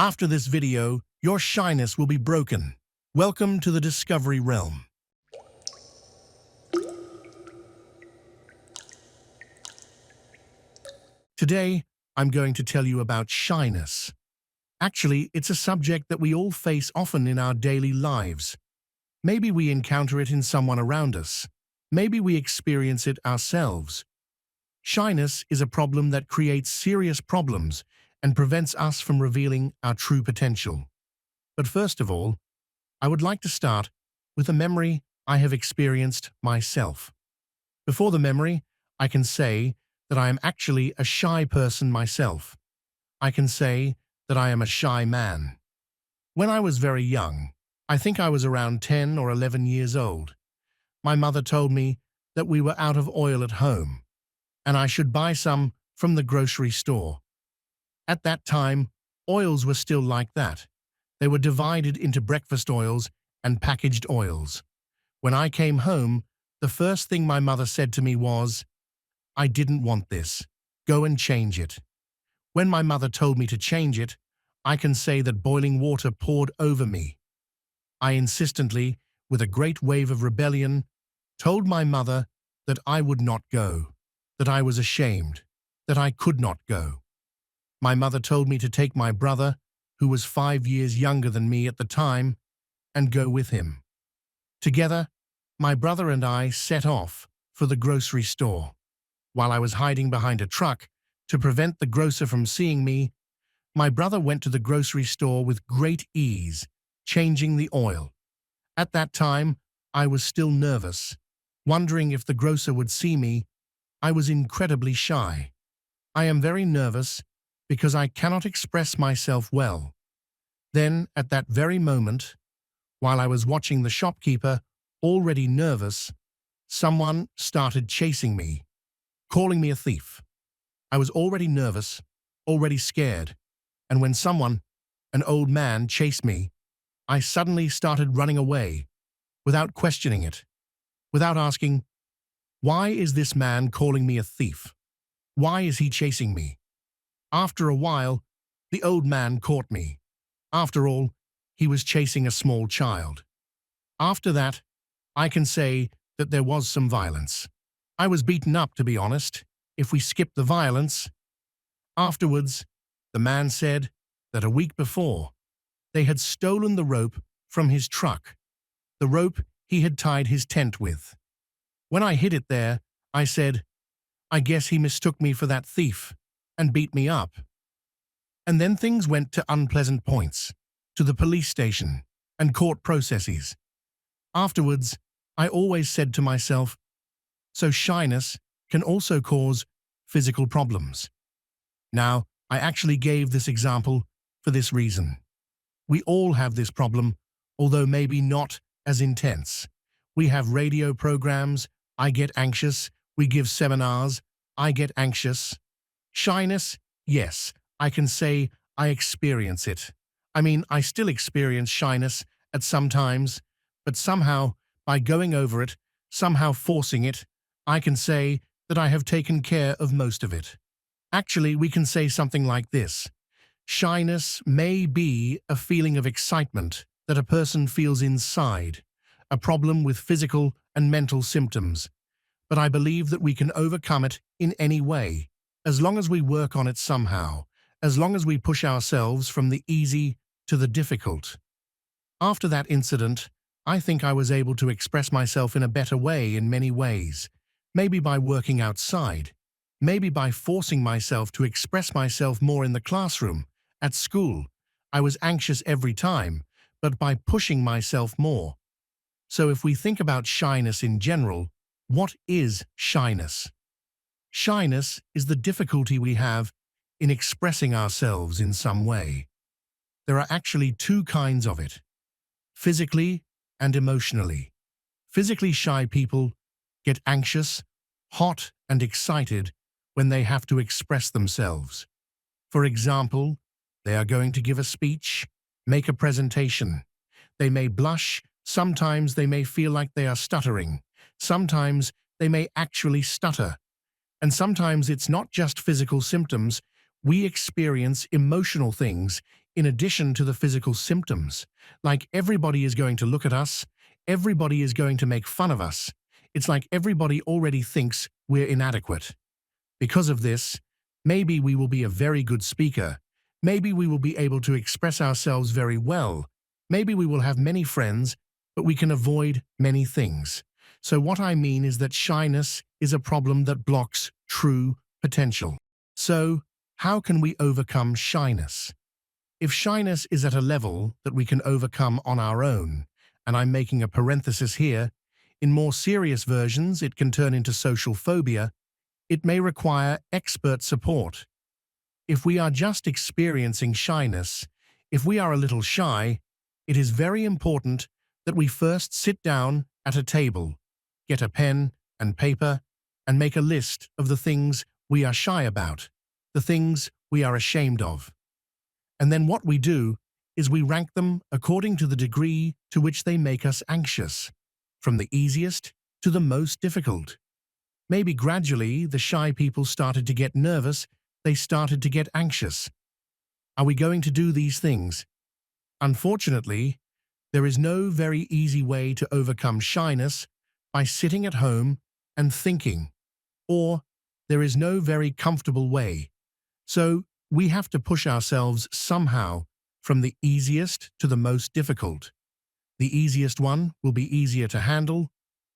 After this video, your shyness will be broken. Welcome to the discovery realm. Today, I'm going to tell you about shyness. Actually, it's a subject that we all face often in our daily lives. Maybe we encounter it in someone around us. Maybe we experience it ourselves. Shyness is a problem that creates serious problems and prevents us from revealing our true potential. But first of all, I would like to start with a memory I have experienced myself. Before the memory, I can say that I am actually a shy person myself. I can say that I am a shy man. When I was very young, I think I was around 10 or 11 years old, my mother told me that we were out of oil at home, and I should buy some from the grocery store. At that time, oils were still like that. They were divided into breakfast oils and packaged oils. When I came home, the first thing my mother said to me was, "I didn't want this. Go and change it." When my mother told me to change it, I can say that boiling water poured over me. I insistently, with a great wave of rebellion, told my mother that I would not go, that I was ashamed, that I could not go. My mother told me to take my brother, who was 5 years younger than me at the time, and go with him. Together, my brother and I set off for the grocery store. While I was hiding behind a truck to prevent the grocer from seeing me, my brother went to the grocery store with great ease, changing the oil. At that time, I was still nervous, wondering if the grocer would see me. I was incredibly shy. I am very nervous because I cannot express myself well. Then, at that very moment, while I was watching the shopkeeper, already nervous, someone started chasing me, calling me a thief. I was already nervous, already scared, and when someone, an old man, chased me, I suddenly started running away, without questioning it, without asking, why is this man calling me a thief? Why is he chasing me? After a while, the old man caught me. After all, he was chasing a small child. After that, I can say that there was some violence. I was beaten up, to be honest, if we skip the violence. Afterwards, the man said that a week before, they had stolen the rope from his truck, the rope he had tied his tent with. When I hid it there, I said, I guess he mistook me for that thief and beat me up. And then things went to unpleasant points, to the police station and court processes. Afterwards, I always said to myself, so shyness can also cause physical problems. Now, I actually gave this example for this reason. We all have this problem, although maybe not as intense. We have radio programs, I get anxious. We give seminars, I get anxious. Shyness, yes, I can say I experience it. I mean, I still experience shyness at some times, but somehow, by going over it, somehow forcing it, I can say that I have taken care of most of it. Actually, we can say something like this. Shyness may be a feeling of excitement that a person feels inside, a problem with physical and mental symptoms. But I believe that we can overcome it in any way, as long as we work on it somehow, as long as we push ourselves from the easy to the difficult. After that incident, I think I was able to express myself in a better way in many ways, maybe by working outside, maybe by forcing myself to express myself more in the classroom. At school, I was anxious every time, but by pushing myself more. So if we think about shyness in general, what is shyness? Shyness is the difficulty we have in expressing ourselves in some way. There are actually two kinds of it, physically and emotionally. Physically shy people get anxious, hot, and excited when they have to express themselves. For example, they are going to give a speech, make a presentation. They may blush, sometimes they may feel like they are stuttering, sometimes they may actually stutter. And sometimes it's not just physical symptoms, we experience emotional things in addition to the physical symptoms. Like everybody is going to look at us, everybody is going to make fun of us. It's like everybody already thinks we're inadequate. Because of this, maybe we will be a very good speaker. Maybe we will be able to express ourselves very well. Maybe we will have many friends, but we can avoid many things. So what I mean is that shyness is a problem that blocks true potential. So, how can we overcome shyness? If shyness is at a level that we can overcome on our own, and I'm making a parenthesis here, in more serious versions it can turn into social phobia, it may require expert support. If we are just experiencing shyness, if we are a little shy, it is very important that we first sit down at a table, get a pen and paper, and make a list of the things we are shy about, the things we are ashamed of. And then what we do is we rank them according to the degree to which they make us anxious, from the easiest to the most difficult. Maybe gradually the shy people started to get nervous, they started to get anxious. Are we going to do these things? Unfortunately, there is no very easy way to overcome shyness by sitting at home and thinking, or there is no very comfortable way. So we have to push ourselves somehow from the easiest to the most difficult. The easiest one will be easier to handle,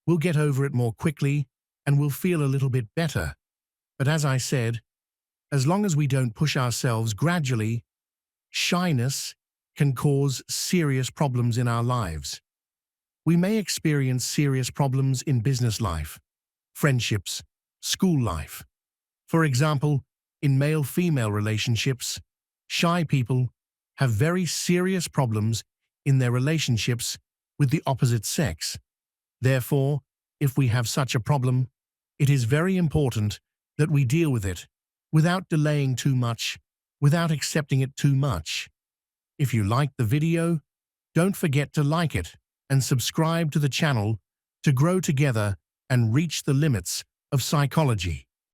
we'll get over it more quickly, and we'll feel a little bit better. But as I said, as long as we don't push ourselves gradually, shyness can cause serious problems in our lives. We may experience serious problems in business life, friendships, school life. For example, in male-female relationships, shy people have very serious problems in their relationships with the opposite sex. Therefore, if we have such a problem, it is very important that we deal with it without delaying too much, without accepting it too much. If you liked the video, don't forget to like it and subscribe to the channel to grow together and reach the limits of psychology.